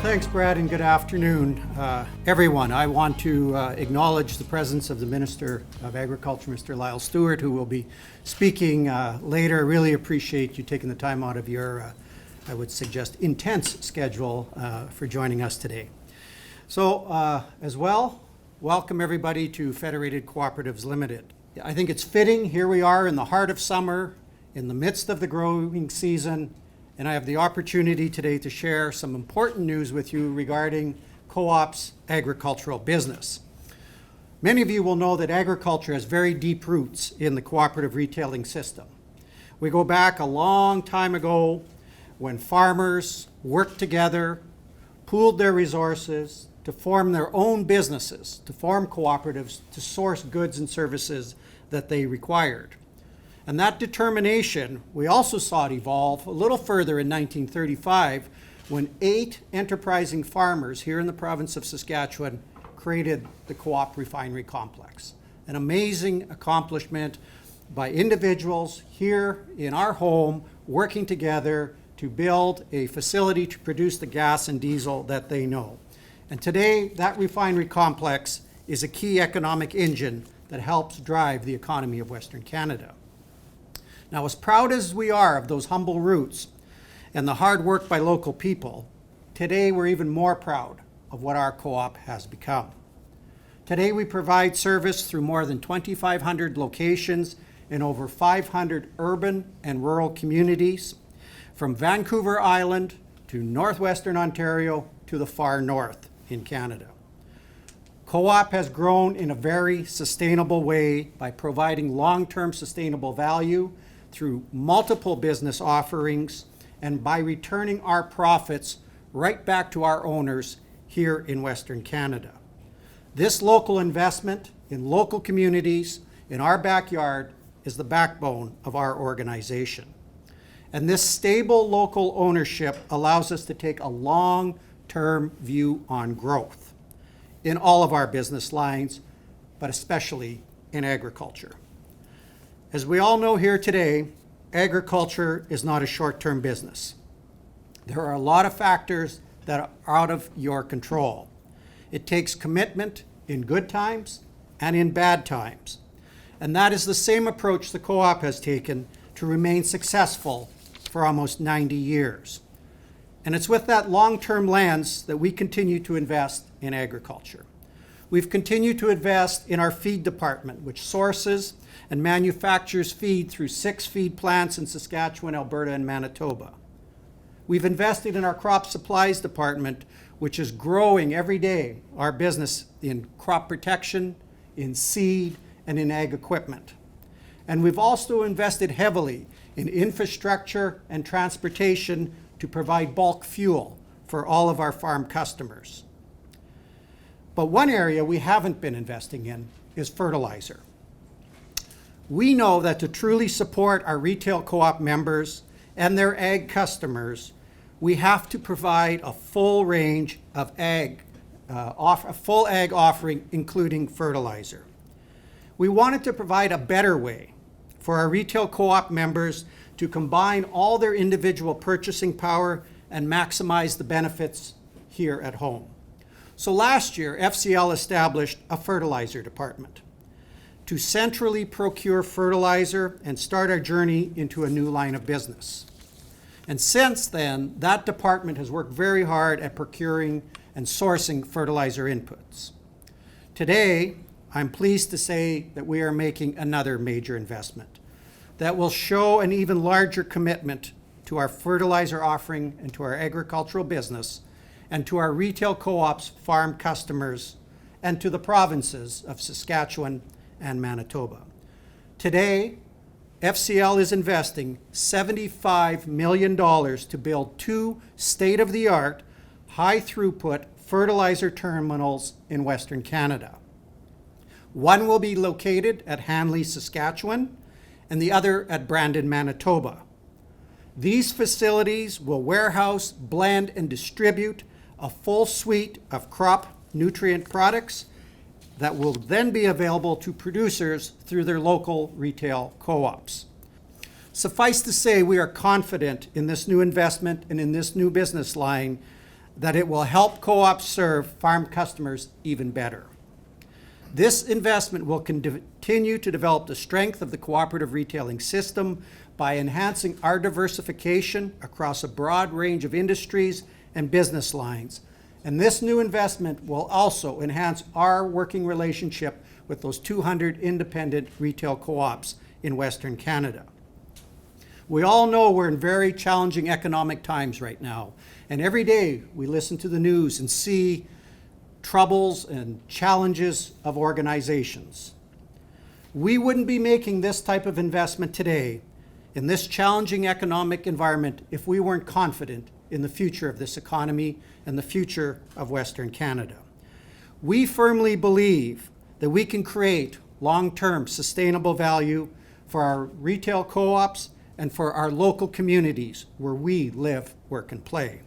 Thanks, Brad, and good afternoon, everyone. I want to acknowledge the presence of the Minister of Agriculture, Mr. Lyle Stewart, who will be speaking later. I really appreciate you taking the time out of your, I would suggest, intense schedule for joining us today. So, as well, welcome everybody to Federated Cooperatives Limited. I think it's fitting. Here we are in the heart of summer, in the midst of the growing season, and I have the opportunity today to share some important news with you regarding co-op's agricultural business. Many of you will know that agriculture has very deep roots in the cooperative retailing system. We go back a long time ago when farmers worked together, pooled their resources to form their own businesses, to form cooperatives, to source goods and services that they required. And that determination, we also saw it evolve a little further in 1935 when 8 enterprising farmers here in the province of Saskatchewan created the Co-op Refinery Complex. An amazing accomplishment by individuals here in our home working together to build a facility to produce the gas and diesel that they know. And today, that refinery complex is a key economic engine that helps drive the economy of Western Canada. Now, as proud as we are of those humble roots and the hard work by local people, today we're even more proud of what our co-op has become. Today we provide service through more than 2,500 locations in over 500 urban and rural communities, from Vancouver Island to northwestern Ontario to the far north in Canada. Co-op has grown in a very sustainable way by providing long-term sustainable value through multiple business offerings and by returning our profits right back to our owners here in Western Canada. This local investment in local communities in our backyard is the backbone of our organization. And this stable local ownership allows us to take a long-term view on growth in all of our business lines, but especially in agriculture. As we all know here today, agriculture is not a short-term business. There are a lot of factors that are out of your control. It takes commitment in good times and in bad times. And that is the same approach the co-op has taken to remain successful for almost 90 years. And it's with that long-term lens that we continue to invest in agriculture. We've continued to invest in our feed department, which sources and manufactures feed through 6 feed plants in Saskatchewan, Alberta, and Manitoba. We've invested in our crop supplies department, which is growing every day, our business in crop protection, in seed, and in ag equipment. And we've also invested heavily in infrastructure and transportation to provide bulk fuel for all of our farm customers. But one area we haven't been investing in is fertilizer. We know that to truly support our retail co-op members and their ag customers, we have to provide a full range of a full ag offering, including fertilizer. We wanted to provide a better way for our retail co-op members to combine all their individual purchasing power and maximize the benefits here at home. So last year, FCL established a fertilizer department to centrally procure fertilizer and start our journey into a new line of business. And since then, that department has worked very hard at procuring and sourcing fertilizer inputs. Today, I'm pleased to say that we are making another major investment that will show an even larger commitment to our fertilizer offering and to our agricultural business and to our retail co-ops, farm customers, and to the provinces of Saskatchewan and Manitoba. Today, FCL is investing $75 million to build 2 state-of-the-art, high-throughput fertilizer terminals in Western Canada. One will be located at Hanley, Saskatchewan, and the other at Brandon, Manitoba. These facilities will warehouse, blend, and distribute a full suite of crop nutrient products that will then be available to producers through their local retail co-ops. Suffice to say, we are confident in this new investment and in this new business line that it will help co-ops serve farm customers even better. This investment will continue to develop the strength of the cooperative retailing system by enhancing our diversification across a broad range of industries and business lines. And this new investment will also enhance our working relationship with those 200 independent retail co-ops in Western Canada. We all know we're in very challenging economic times right now, and every day we listen to the news and see troubles and challenges of organizations. We wouldn't be making this type of investment today in this challenging economic environment if we weren't confident in the future of this economy and the future of Western Canada. We firmly believe that we can create long-term sustainable value for our retail co-ops and for our local communities where we live, work, and play.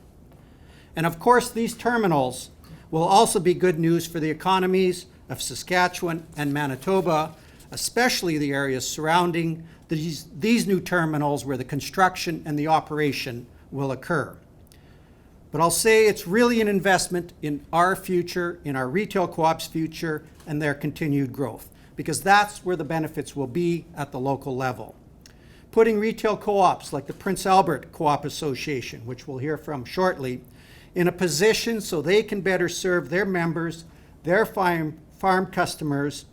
And of course, these terminals will also be good news for the economies of Saskatchewan and Manitoba, especially the areas surrounding these new terminals where the construction and the operation will occur. But I'll say it's really an investment in our future, in our retail co-op's future, and their continued growth, because that's where the benefits will be at the local level. Putting retail co-ops like the Prince Albert Co-op Association, which we'll hear from shortly, in a position so they can better serve their members, their farm customers,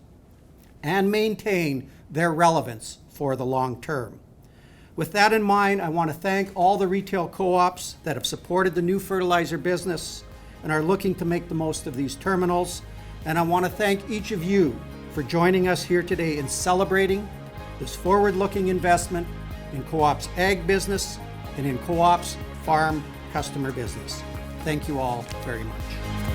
and maintain their relevance for the long term. With that in mind, I want to thank all the retail co-ops that have supported the new fertilizer business and are looking to make the most of these terminals. And I want to thank each of you for joining us here today in celebrating this forward-looking investment in co-op's ag business and in co-op's farm customer business. Thank you all very much.